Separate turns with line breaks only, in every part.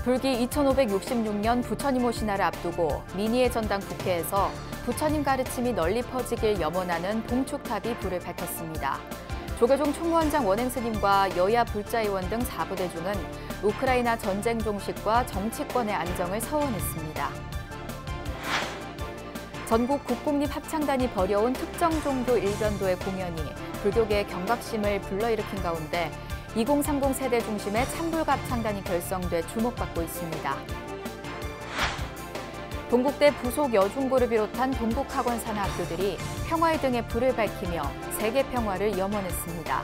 불기 2566년 부처님 오신 날을 앞두고 민의의 전당 국회에서 부처님 가르침이 널리 퍼지길 염원하는 봉축탑이 불을 밝혔습니다. 조계종 총무원장 원행 스님과 여야 불자의원 등 4부대 중은 우크라이나 전쟁 종식과 정치권의 안정을 서원했습니다. 전국 국공립 합창단이 벌여온 특정 종교 일변도의 공연이 불교계의 경각심을 불러일으킨 가운데 2030 세대 중심의 찬불갑창단이 결성돼 주목받고 있습니다. 동국대 부속 여중고를 비롯한 동국학원 산하 학교들이 평화의 등에 불을 밝히며 세계 평화를 염원했습니다.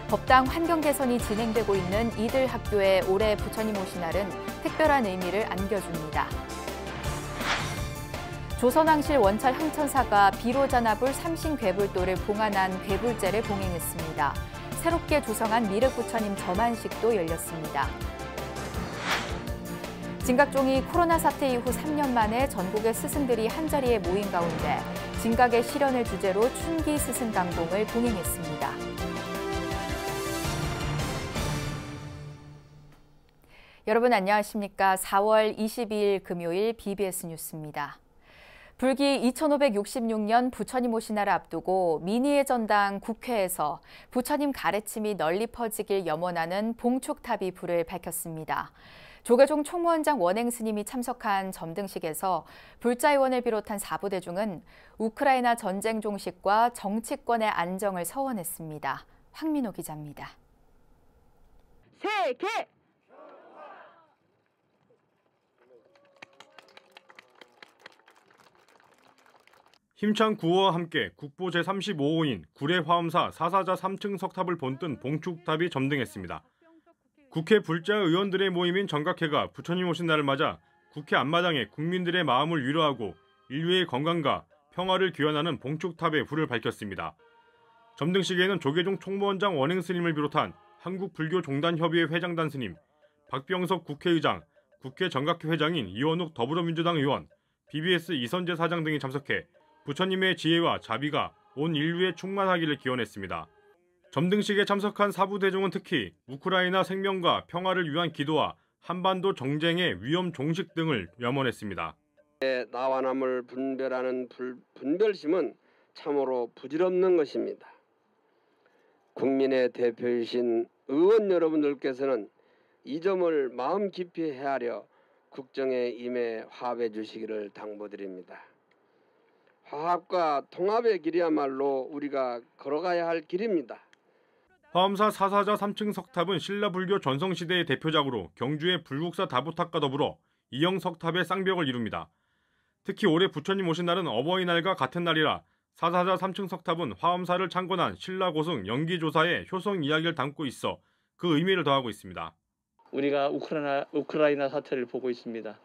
법당 환경 개선이 진행되고 있는 이들 학교의 올해 부처님 오신 날은 특별한 의미를 안겨줍니다. 조선왕실 원찰 항천사가 비로자나불 삼신괴불도를 봉안한 괴불제를 봉행했습니다. 새롭게 조성한 미륵부처님 점안식도 열렸습니다. 진각종이 코로나 사태 이후 3년 만에 전국의 스승들이 한자리에 모인 가운데 진각의 실현을 주제로 춘기 스승 강공을 봉행했습니다. 여러분 안녕하십니까? 4월 22일 금요일 BBS 뉴스입니다. 불기 2566년 부처님 오신 날을 앞두고 민의의 전당 국회에서 부처님 가르침이 널리 퍼지길 염원하는 봉축탑이 불을 밝혔습니다. 조계종 총무원장 원행 스님이 참석한 점등식에서 불자의원을 비롯한 4부대 중은 우크라이나 전쟁 종식과 정치권의 안정을 서원했습니다. 황민호 기자입니다.
세계!
힘찬 구호와 함께 국보 제35호인 구례화엄사 사사자 3층 석탑을 본뜬 봉축탑이 점등했습니다. 국회 불자 의원들의 모임인 정각회가 부처님 오신 날을 맞아 국회 앞마당에 국민들의 마음을 위로하고 인류의 건강과 평화를 기원하는 봉축탑에 불을 밝혔습니다. 점등식에는 조계종 총무원장 원행 스님을 비롯한 한국불교종단협의회 회장단 스님, 박병석 국회의장, 국회 정각회 회장인 이원욱 더불어민주당 의원, BBS 이선재 사장 등이 참석해 부처님의 지혜와 자비가 온 인류에 충만하기를 기원했습니다. 점등식에 참석한 사부대중은 특히 우크라이나 생명과 평화를 위한 기도와 한반도 정쟁의 위험 종식 등을 염원했습니다.
나와 남을 분별하는 분별심은 참으로 부질없는 것입니다. 국민의 대표이신 의원 여러분들께서는 이 점을 마음 깊이 헤아려 국정에 임해 화합해 주시기를 당부드립니다. 화합과 통합의 길이야말로 우리가 걸어가야 할 길입니다.
화엄사 사사자 3층 석탑은 신라불교 전성시대의 대표작으로 경주의 불국사 다부탑과 더불어 이형 석탑의 쌍벽을 이룹니다. 특히 올해 부처님 오신 날은 어버이날과 같은 날이라 사사자 3층 석탑은 화엄사를 창건한 신라고승 영기조사의 효성 이야기를 담고 있어 그 의미를 더하고 있습니다.
우리가 우크라이나 사태를 보고 있습니다.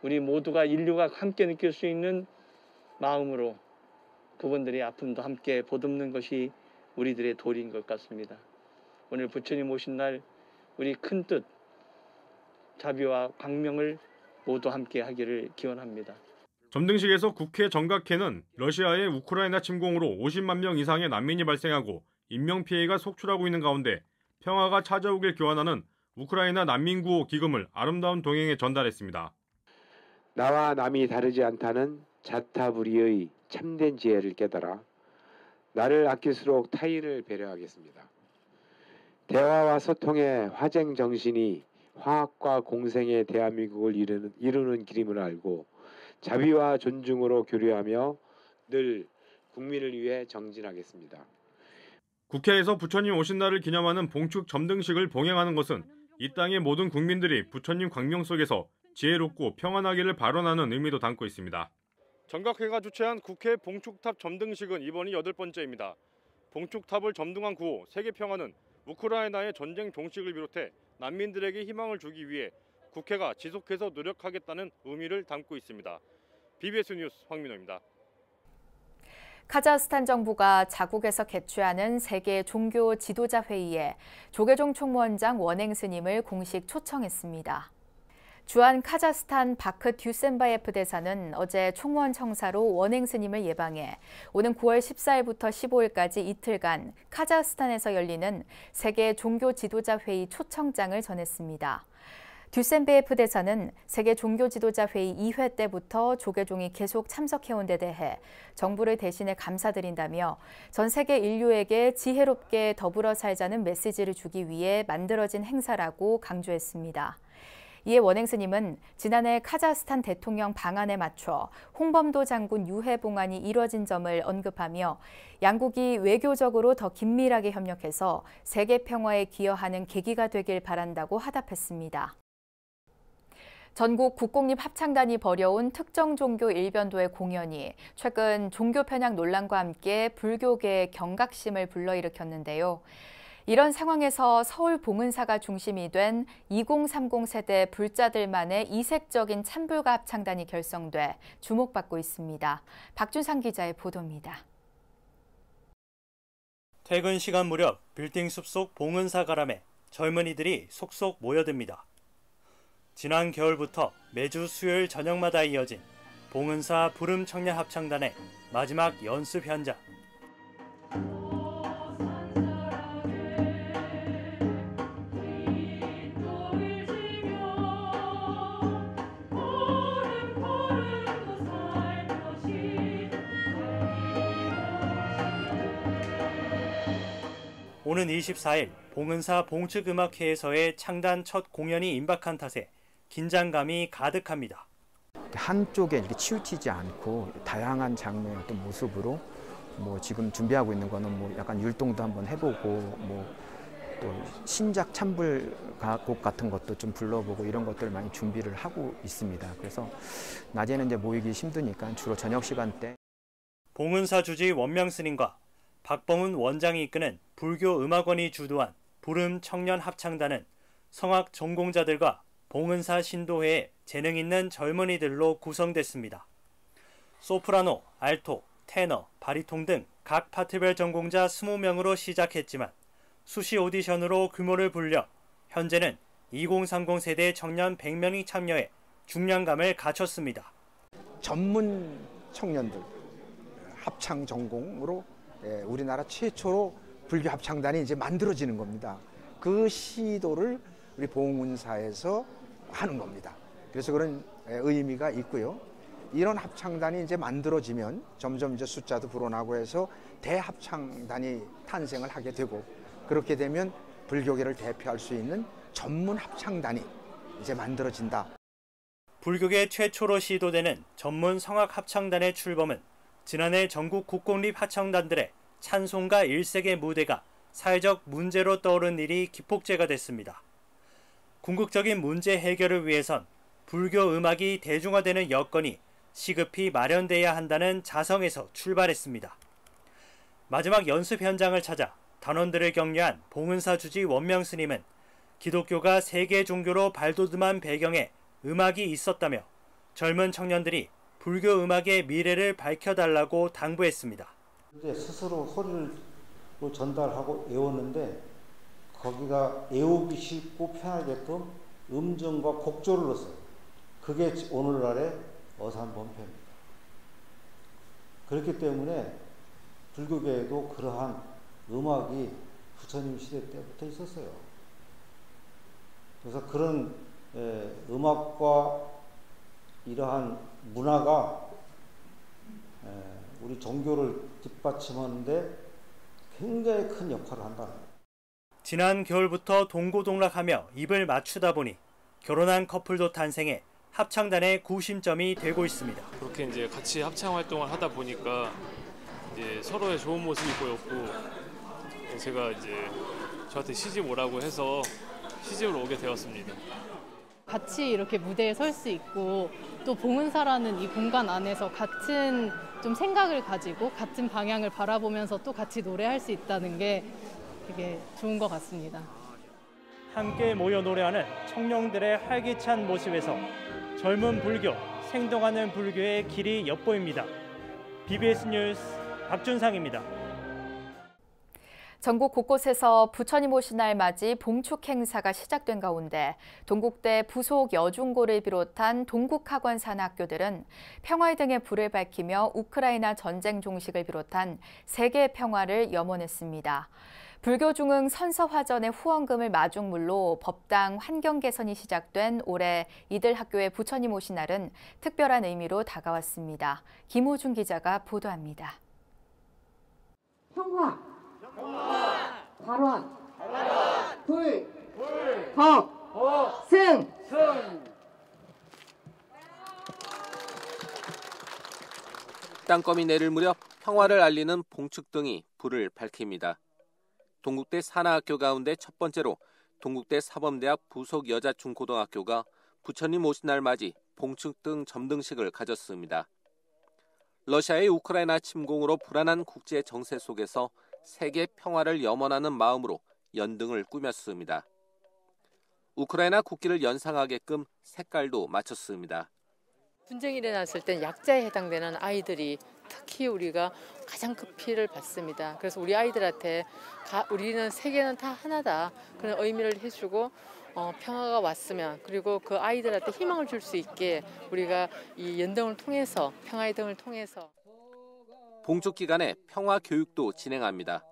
우리 모두가 인류가 함께 느낄 수 있는 마음으로 그분들의 아픔도 함께 보듬는 것이 우리들의 도리인 것 같습니다. 오늘 부처님 오신 날 우리 큰 뜻, 자비와 광명을 모두 함께 하기를 기원합니다.
점등식에서 국회 정각회는 러시아의 우크라이나 침공으로 50만 명 이상의 난민이 발생하고 인명피해가 속출하고 있는 가운데 평화가 찾아오길 기원하는 우크라이나 난민구호 기금을 아름다운 동행에 전달했습니다.
나와 남이 다르지 않다는 자타불이의 참된 지혜를 깨달아 나를 아낄수록 타인을 배려하겠습니다. 대화와 소통의 화쟁 정신이 화학과 공생의 대한민국을 이루는 길임을 알고 자비와 존중으로 교류하며 늘 국민을 위해 정진하겠습니다.
국회에서 부처님 오신 날을 기념하는 봉축 점등식을 봉행하는 것은 이 땅의 모든 국민들이 부처님 광명 속에서 지혜롭고 평안하기를 발언하는 의미도 담고 있습니다. 정각회가 주최한 국회 봉축탑 점등식은 이번이 8번째입니다. 봉축탑을 점등한 구호 세계평화는 우크라이나의 전쟁 종식을 비롯해 난민들에게 희망을 주기 위해 국회가 지속해서 노력하겠다는 의미를 담고 있습니다. BBS 뉴스 황민호입니다.
카자흐스탄 정부가 자국에서 개최하는 세계 종교 지도자 회의에 조계종 총무원장 원행 스님을 공식 초청했습니다. 주한 카자흐스탄 바크 듀센바예프 대사는 어제 총무원 청사로 원행 스님을 예방해 오는 9월 14일부터 15일까지 이틀간 카자흐스탄에서 열리는 세계 종교 지도자 회의 초청장을 전했습니다. 듀센베에프 대사는 세계 종교 지도자 회의 2회 때부터 조계종이 계속 참석해온 데 대해 정부를 대신해 감사드린다며 전 세계 인류에게 지혜롭게 더불어 살자는 메시지를 주기 위해 만들어진 행사라고 강조했습니다. 이에 원행 스님은 지난해 카자흐스탄 대통령 방안에 맞춰 홍범도 장군 유해 봉안이 이뤄진 점을 언급하며 양국이 외교적으로 더 긴밀하게 협력해서 세계 평화에 기여하는 계기가 되길 바란다고 화답했습니다. 전국 국공립 합창단이 벌여온 특정 종교 일변도의 공연이 최근 종교 편향 논란과 함께 불교계의 경각심을 불러일으켰는데요. 이런 상황에서 서울 봉은사가 중심이 된 2030 세대 불자들만의 이색적인 찬불가 합창단이 결성돼 주목받고 있습니다. 박준상 기자의 보도입니다.
퇴근 시간 무렵 빌딩 숲속 봉은사 가람에 젊은이들이 속속 모여듭니다. 지난 겨울부터 매주 수요일 저녁마다 이어진 봉은사 부름 청년 합창단의 마지막 연습 현장. 오는 24일 봉은사 봉축음악회에서의 창단 첫 공연이 임박한 탓에 긴장감이 가득합니다.
한쪽에 이렇게 치우치지 않고 다양한 장르의 어떤 모습으로 지금 준비하고 있는 거는 약간 율동도 한번 해보고 또 신작 찬불곡 같은 것도 좀 불러보고 이런 것들을 많이 준비를 하고 있습니다. 그래서 낮에는 이제 모이기 힘드니까 주로 저녁 시간대.
봉은사 주지 원명 스님과 박범훈 원장이 이끄는 불교음악원이 주도한 부름 청년 합창단은 성악 전공자들과 봉은사 신도회의 재능 있는 젊은이들로 구성됐습니다. 소프라노, 알토, 테너, 바리통 등 각 파트별 전공자 20명으로 시작했지만 수시 오디션으로 규모를 불려 현재는 2030 세대 청년 100명이 참여해 중량감을 갖췄습니다.
전문 청년들 합창 전공으로 우리나라 최초로 불교 합창단이 이제 만들어지는 겁니다. 그 시도를 우리 봉은사에서 하는 겁니다. 그래서 그런 의미가 있고요. 이런 합창단이 이제 만들어지면 점점 이제 숫자도 불어나고 해서 대합창단이 탄생을 하게 되고, 그렇게 되면 불교계를 대표할 수 있는 전문 합창단이 이제 만들어진다.
불교계 최초로 시도되는 전문 성악 합창단의 출범은 지난해 전국 국공립 합창단들의 찬송가 일색의 무대가 사회적 문제로 떠오른 일이 기폭제가 됐습니다. 궁극적인 문제 해결을 위해선 불교 음악이 대중화되는 여건이 시급히 마련돼야 한다는 자성에서 출발했습니다. 마지막 연습 현장을 찾아 단원들을 격려한 봉은사 주지 원명 스님은 기독교가 세계 종교로 발돋움한 배경에 음악이 있었다며 젊은 청년들이 불교 음악의 미래를 밝혀달라고 당부했습니다.
스스로 소리를 전달하고 애웠는데 거기가 애우기 쉽고 편하게끔 음정과 곡조를 넣었어요. 그게 오늘날의 어산범패입니다. 그렇기 때문에 불교계에도 그러한 음악이 부처님 시대 때부터 있었어요. 그래서 그런 음악과 이러한 문화가 우리 종교를 뒷받침하는데 굉장히 큰 역할을 한다는 거예요.
지난 겨울부터 동고동락하며 입을 맞추다 보니 결혼한 커플도 탄생해 합창단의 구심점이 되고 있습니다.
그렇게 이제 같이 합창 활동을 하다 보니까 이제 서로의 좋은 모습이 보였고, 제가 이제 저한테 시집 오라고 해서 시집을 오게 되었습니다.
같이 이렇게 무대에 설 수 있고 또 봉은사라는 이 공간 안에서 같은 좀 생각을 가지고 같은 방향을 바라보면서 또 같이 노래할 수 있다는 게 되게 좋은 것 같습니다.
함께 모여 노래하는 청년들의 활기찬 모습에서 젊은 불교, 생동하는 불교의 길이 엿보입니다. BBS 뉴스 박준상입니다.
전국 곳곳에서 부처님 오신 날 맞이 봉축 행사가 시작된 가운데 동국대 부속 여중고를 비롯한 동국학원 산하학교들은 평화의 등의 불을 밝히며 우크라이나 전쟁 종식을 비롯한 세계 평화를 염원했습니다. 불교 중흥 선서화전의 후원금을 마중물로 법당 환경 개선이 시작된 올해 이들 학교의 부처님 오신 날은 특별한 의미로 다가왔습니다. 김호준 기자가 보도합니다.
평화, 발원, 법, 승.
땅거미 내릴 무렵 평화를 알리는 봉축등이 불을 밝힙니다. 동국대 산하학교 가운데 첫 번째로 동국대 사범대학 부속 여자중고등학교가 부처님 오신 날 맞이 봉축등 점등식을 가졌습니다. 러시아의 우크라이나 침공으로 불안한 국제 정세 속에서 세계 평화를 염원하는 마음으로 연등을 꾸몄습니다. 우크라이나 국기를 연상하게끔 색깔도 맞췄습니다.
분쟁이 일어났을 땐 약자에 해당되는 아이들이 특히 우리가 가장 큰 피해를 받습니다. 그래서 우리 아이들한테 우리는 세계는 다 하나다 그런 의미를 해주고 평화가 왔으면 그리고 그 아이들한테 희망을 줄 수 있게 우리가 이 연등을 통해서 평화의 등을 통해서
봉축 기간에 평화 교육도 진행합니다.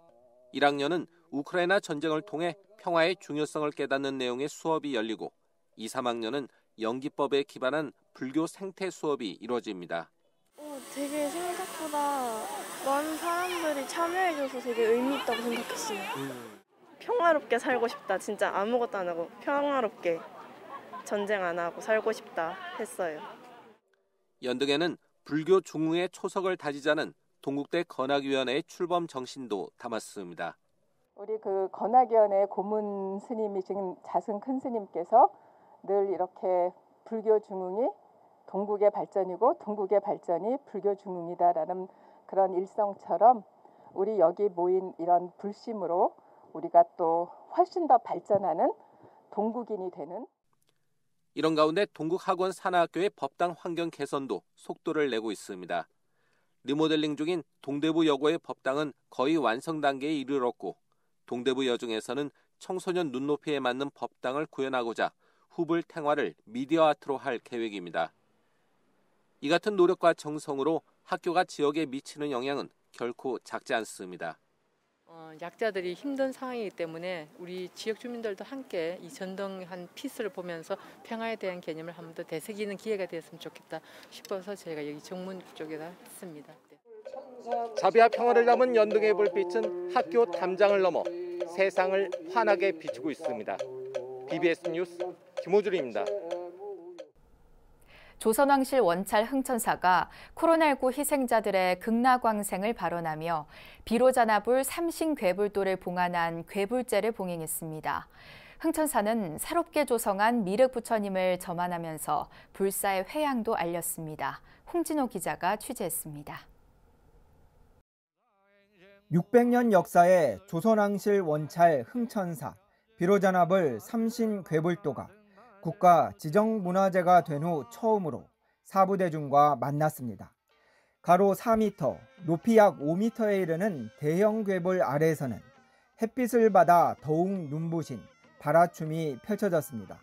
1학년은 우크라이나 전쟁을 통해 평화의 중요성을 깨닫는 내용의 수업이 열리고 2, 3학년은 연기법에 기반한 불교 생태 수업이 이루어집니다.
되게 생각보다 많은 사람들이 참여해줘서 되게 의미 있다고 생각했어요. 평화롭게 살고 싶다. 진짜 아무것도 안 하고 평화롭게 전쟁 안 하고 살고 싶다 했어요.
연등에는 불교 중흥의 초석을 다지자는 동국대 건학위원회의 출범 정신도 담았습니다.
우리 그 건학위원회 고문 스님이신 자승 큰 스님께서 늘 이렇게 불교 중흥이 동국의 발전이고 동국의 발전이 불교 중흥이다라는 그런 일성처럼 우리 여기 모인 이런 불심으로 우리가 또 훨씬 더 발전하는 동국인이 되는.
이런 가운데 동국학원 산하학교의 법당 환경 개선도 속도를 내고 있습니다. 리모델링 중인 동대부 여고의 법당은 거의 완성 단계에 이르렀고 동대부 여중에서는 청소년 눈높이에 맞는 법당을 구현하고자 후불 탱화를 미디어 아트로 할 계획입니다. 이 같은 노력과 정성으로 학교가 지역에 미치는 영향은 결코 작지 않습니다.
약자들이 힘든 상황이기 때문에 우리 지역 주민들도 함께 이 전등한 피스를 보면서 평화에 대한 개념을 한 번 더 되새기는 기회가 되었으면 좋겠다 싶어서 저희가 여기 정문 쪽에다 했습니다.
자비와 평화를 담은 연등의 불빛은 학교 담장을 넘어 세상을 환하게 비추고 있습니다. BBS 뉴스 김호준입니다.
조선왕실 원찰 흥천사가 코로나19 희생자들의 극락광생을 발언하며 비로자나불 삼신괴불도를 봉안한 괴불제를 봉행했습니다. 흥천사는 새롭게 조성한 미륵 부처님을 점안하면서 불사의 회양도 알렸습니다. 홍진호 기자가 취재했습니다.
600년 역사의 조선왕실 원찰 흥천사 비로자나불 삼신괴불도가 국가 지정문화재가 된 후 처음으로 사부대중과 만났습니다. 가로 4m, 높이 약 5m에 이르는 대형 괴불 아래에서는 햇빛을 받아 더욱 눈부신 발화춤이 펼쳐졌습니다.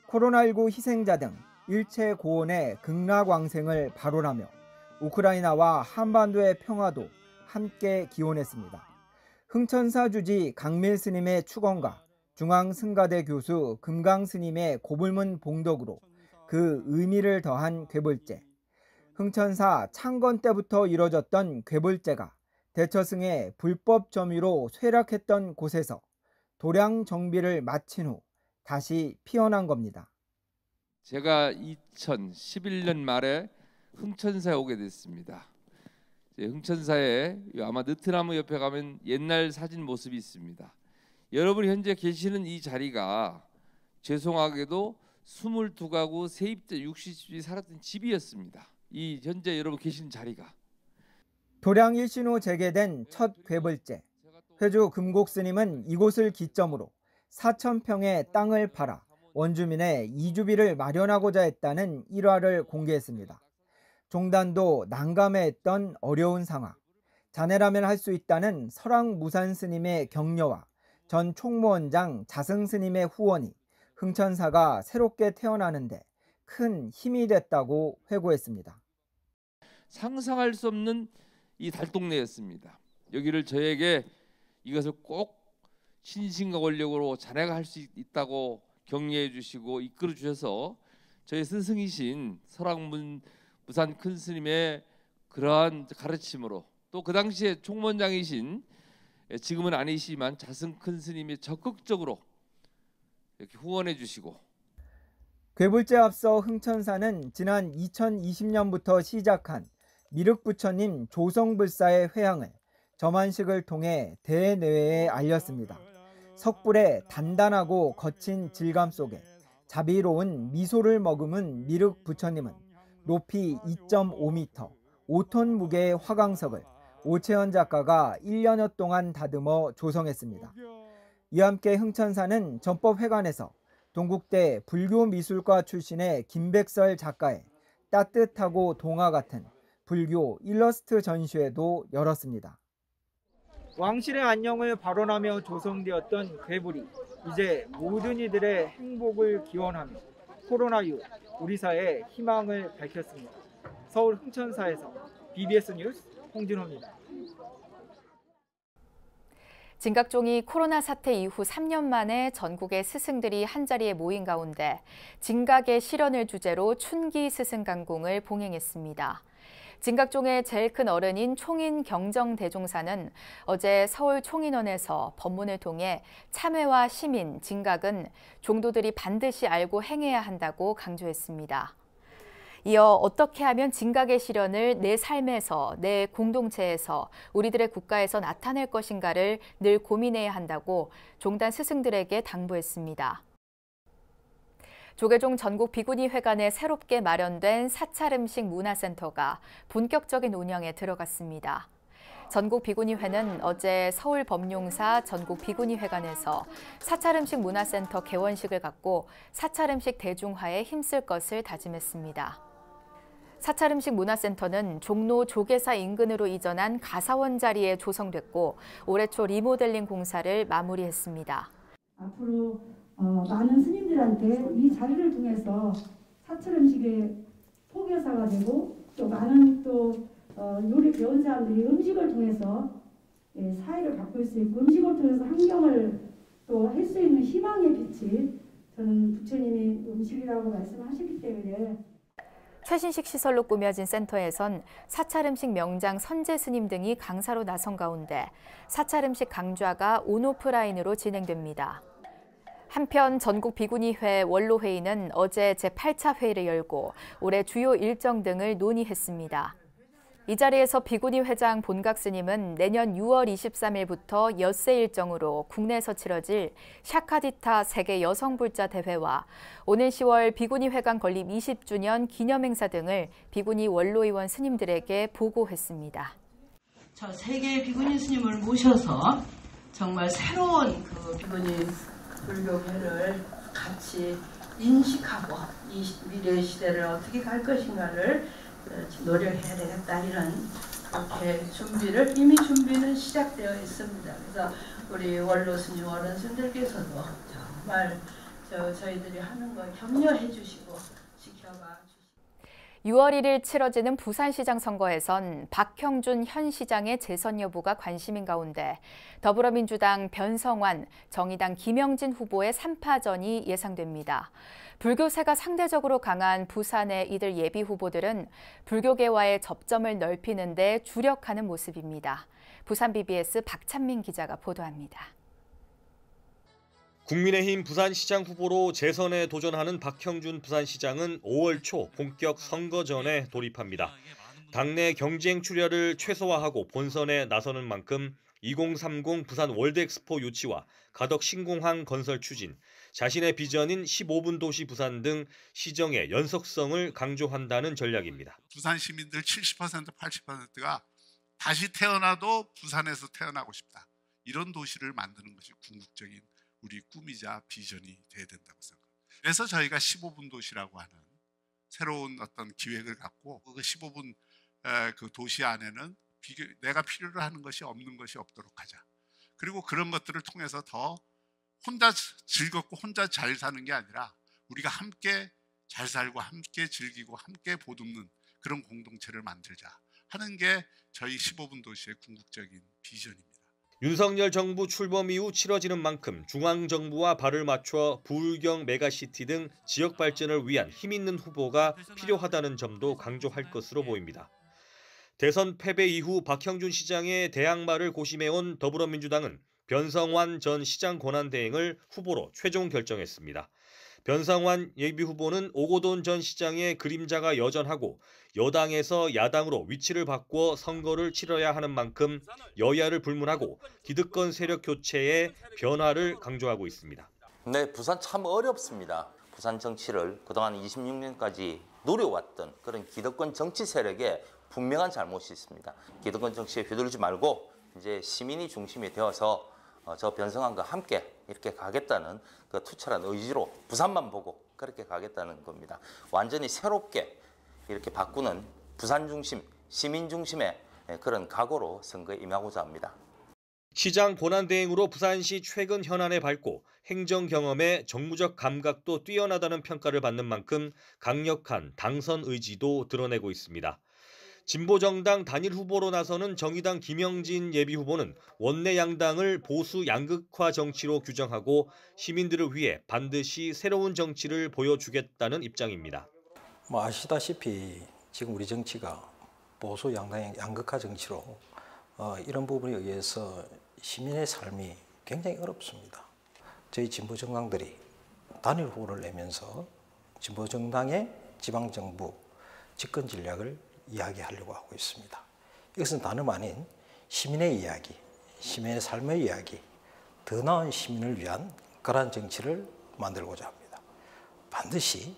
코로나19 희생자 등 일체 고온의 극락왕생을 발언하며 우크라이나와 한반도의 평화도 함께 기원했습니다. 흥천사 주지 강밀 스님의 축원과 중앙승가대 교수 금강 스님의 고불문 봉독으로 그 의미를 더한 괴불제. 흥천사 창건 때부터 이뤄졌던 괴불제가 대처승의 불법 점유로 쇠락했던 곳에서 도량 정비를 마친 후 다시 피어난 겁니다.
제가 2011년 말에 흥천사에 오게 됐습니다. 흥천사에 아마 느티나무 옆에 가면 옛날 사진 모습이 있습니다. 여러분이 현재 계시는 이 자리가 죄송하게도 22가구 세입자 60집이 살았던 집이었습니다. 이 현재 여러분 계신 자리가.
도량 일신 후 재개된 첫 괴불제. 회주 금곡스님은 이곳을 기점으로 4,000평의 땅을 팔아 원주민의 이주비를 마련하고자 했다는 일화를 공개했습니다. 종단도 난감해했던 어려운 상황. 자네라면 할 수 있다는 설왕무산 스님의 격려와 전 총무원장 자승 스님의 후원이 흥천사가 새롭게 태어나는데 큰 힘이 됐다고 회고했습니다.
상상할 수 없는 이 달동네였습니다. 여기를 저에게 이것을 꼭 신신과 권력으로 자네가 할 수 있다고 격려해 주시고 이끌어 주셔서 저희 스승이신 설악문 부산 큰 스님의 그러한 가르침으로 또 그 당시에 총무원장이신 지금은 아니시지만 자승 큰 스님이 적극적으로 이렇게 후원해 주시고
괴불제에 앞서 흥천사는 지난 2020년부터 시작한 미륵부처님 조성불사의 회향을 점안식을 통해 대내외에 알렸습니다. 석불의 단단하고 거친 질감 속에 자비로운 미소를 머금은 미륵부처님은 높이 2.5m, 5톤 무게의 화강석을 오채연 작가가 1년여 동안 다듬어 조성했습니다. 이와 함께 흥천사는 전법회관에서 동국대 불교미술과 출신의 김백설 작가의 따뜻하고 동화 같은 불교 일러스트 전시회도 열었습니다. 왕실의 안녕을 발언하며 조성되었던 괴불이 이제 모든 이들의 행복을 기원하며 코로나 이후 우리 사회의 희망을 밝혔습니다. 서울 흥천사에서 BBS 뉴스 홍진호입니다.
진각종이 코로나 사태 이후 3년 만에 전국의 스승들이 한자리에 모인 가운데 진각의 실현을 주제로 춘기 스승강공을 봉행했습니다. 진각종의 제일 큰 어른인 총인 경정대종사는 어제 서울 총인원에서 법문을 통해 참회와 시민, 진각은 종도들이 반드시 알고 행해야 한다고 강조했습니다. 이어 어떻게 하면 진각의 실현을 내 삶에서, 내 공동체에서, 우리들의 국가에서 나타낼 것인가를 늘 고민해야 한다고 종단 스승들에게 당부했습니다. 조계종 전국 비구니 회관에 새롭게 마련된 사찰음식 문화센터가 본격적인 운영에 들어갔습니다. 전국 비구니회는 어제 서울 범용사 전국 비구니 회관에서 사찰음식 문화센터 개원식을 갖고 사찰음식 대중화에 힘쓸 것을 다짐했습니다. 사찰음식 문화센터는 종로 조계사 인근으로 이전한 가사원 자리에 조성됐고 올해 초 리모델링 공사를 마무리했습니다.
앞으로 많은 스님들한테 이 자리를 통해서 사찰음식의 포교사가 되고 또 많은 또 요리 배운 사람들이 음식을 통해서 사회를 바꿀 수 있고 음식을 통해서 환경을 또 할 수 있는 희망의 빛이 저는 부처님이 음식이라고 말씀하셨기 때문에
최신식 시설로 꾸며진 센터에선 사찰음식 명장 선제 스님 등이 강사로 나선 가운데 사찰음식 강좌가 온오프라인으로 진행됩니다. 한편 전국 비구니회 원로회의는 어제 제8차 회의를 열고 올해 주요 일정 등을 논의했습니다. 이 자리에서 비구니 회장 본각 스님은 내년 6월 23일부터 엿새 일정으로 국내에서 치러질 샤카디타 세계 여성불자 대회와 오는 10월 비구니 회관 건립 20주년 기념행사 등을 비구니 원로의원 스님들에게 보고했습니다.
저 세계 비구니 스님을 모셔서 정말 새로운 그 비구니 불교회를 같이 인식하고 이 미래 시대를 어떻게 갈 것인가를 노력해야 되겠다 이런 이렇게 이미 준비는 시작되어 있습니다. 그래서 우리 원로 스님 어른 스님들께서도 정말 저희들이 하는 거 격려해 주시고 지켜봐 주시고.
6월 1일 치러지는 부산시장 선거에선 박형준 현 시장의 재선 여부가 관심인 가운데 더불어민주당 변성환, 정의당 김영진 후보의 3파전이 예상됩니다. 불교세가 상대적으로 강한 부산의 이들 예비 후보들은 불교계와의 접점을 넓히는 데 주력하는 모습입니다. 부산 BBS 박찬민 기자가 보도합니다.
국민의힘 부산시장 후보로 재선에 도전하는 박형준 부산시장은 5월 초 본격 선거전에 돌입합니다. 당내 경쟁 출혈을 최소화하고 본선에 나서는 만큼 2030 부산 월드엑스포 유치와 가덕 신공항 건설 추진, 자신의 비전인 15분 도시 부산 등 시정의 연속성을 강조한다는 전략입니다.
부산 시민들 70% 80%가 다시 태어나도 부산에서 태어나고 싶다. 이런 도시를 만드는 것이 궁극적인 우리 꿈이자 비전이 돼야 된다고 생각합니다. 그래서 저희가 15분 도시라고 하는 새로운 어떤 기획을 갖고 그 15분 그 도시 안에는 내가 필요로 하는 것이 없는 것이 없도록 하자. 그리고 그런 것들을 통해서 더 혼자 즐겁고 혼자 잘 사는 게 아니라 우리가 함께 잘 살고 함께 즐기고 함께 보듬는 그런 공동체를 만들자 하는 게 저희 15분 도시의 궁극적인 비전입니다.
윤석열 정부 출범 이후 치러지는 만큼 중앙정부와 발을 맞춰 부울경 메가시티 등 지역 발전을 위한 힘있는 후보가 필요하다는 점도 강조할 것으로 보입니다. 대선 패배 이후 박형준 시장의 대항마를 고심해온 더불어민주당은 변성환 전 시장 권한대행을 후보로 최종 결정했습니다. 변성환 예비후보는 오고돈 전 시장의 그림자가 여전하고 여당에서 야당으로 위치를 바꾸어 선거를 치러야 하는 만큼 여야를 불문하고 기득권 세력 교체의 변화를 강조하고 있습니다.
네, 부산 참 어렵습니다. 부산 정치를 그동안 26년까지 누려왔던 그런 기득권 정치 세력에 분명한 잘못이 있습니다. 기득권 정치에 휘둘리지 말고 이제 시민이 중심이 되어서 저 변성환과 함께 이렇게 가겠다는 그 투철한 의지로 부산만 보고 그렇게 가겠다는 겁니다. 완전히 새롭게 이렇게 바꾸는 부산 중심, 시민 중심의 그런 각오로 선거에 임하고자 합니다.
시장 권한대행으로 부산시 최근 현안에 밝고 행정 경험에 정무적 감각도 뛰어나다는 평가를 받는 만큼 강력한 당선 의지도 드러내고 있습니다. 진보정당 단일 후보로 나서는 정의당 김영진 예비후보는 원내 양당을 보수 양극화 정치로 규정하고 시민들을 위해 반드시 새로운 정치를 보여주겠다는 입장입니다.
아시다시피 지금 우리 정치가 보수 양당의 양극화 정치로 이런 부분에 의해서 시민의 삶이 굉장히 어렵습니다. 저희 진보정당들이 단일 후보를 내면서 진보정당의 지방정부 집권 전략을 이야기하려고 하고 있습니다. 이것은 다름 아닌 시민의 이야기, 시민의 삶의 이야기, 더 나은 시민을 위한 그러한 정치를 만들고자 합니다. 반드시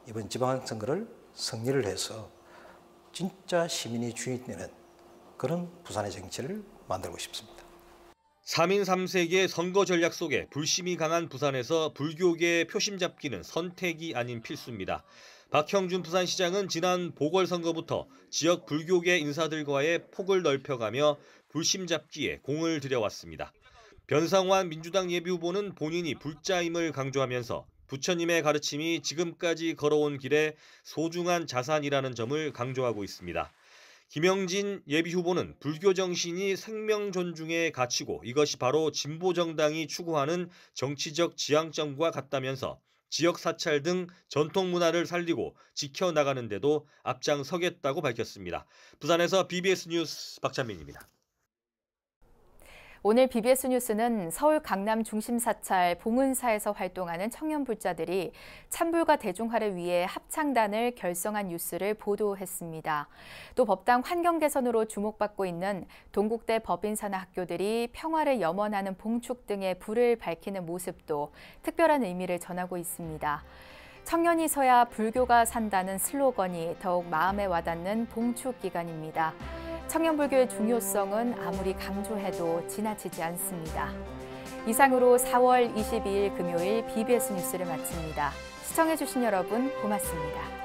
이번 지방선거를 승리를 해서 진짜 시민이 주인 되는 그런 부산의 정치를 만들고 싶습니다.
3인 3색의 선거 전략 속에 불심이 강한 부산에서 불교계의 표심 잡기는 선택이 아닌 필수입니다. 박형준 부산시장은 지난 보궐선거부터 지역 불교계 인사들과의 폭을 넓혀가며 불심 잡기에 공을 들여왔습니다. 변성환 민주당 예비후보는 본인이 불자임을 강조하면서 부처님의 가르침이 지금까지 걸어온 길에 소중한 자산이라는 점을 강조하고 있습니다. 김영진 예비후보는 불교 정신이 생명 존중의 가치고 이것이 바로 진보정당이 추구하는 정치적 지향점과 같다면서 지역 사찰 등 전통 문화를 살리고 지켜나가는 데도 앞장서겠다고 밝혔습니다. 부산에서 BBS 뉴스 박찬민입니다.
오늘 BBS 뉴스는 서울 강남 중심사찰 봉은사에서 활동하는 청년 불자들이 찬불과 대중화를 위해 합창단을 결성한 뉴스를 보도했습니다. 또 법당 환경 개선으로 주목받고 있는 동국대 법인산하학교들이 평화를 염원하는 봉축 등의 불을 밝히는 모습도 특별한 의미를 전하고 있습니다. 청년이 서야 불교가 산다는 슬로건이 더욱 마음에 와닿는 봉축 기간입니다. 청년불교의 중요성은 아무리 강조해도 지나치지 않습니다. 이상으로 4월 22일 금요일 BBS 뉴스를 마칩니다. 시청해주신 여러분 고맙습니다.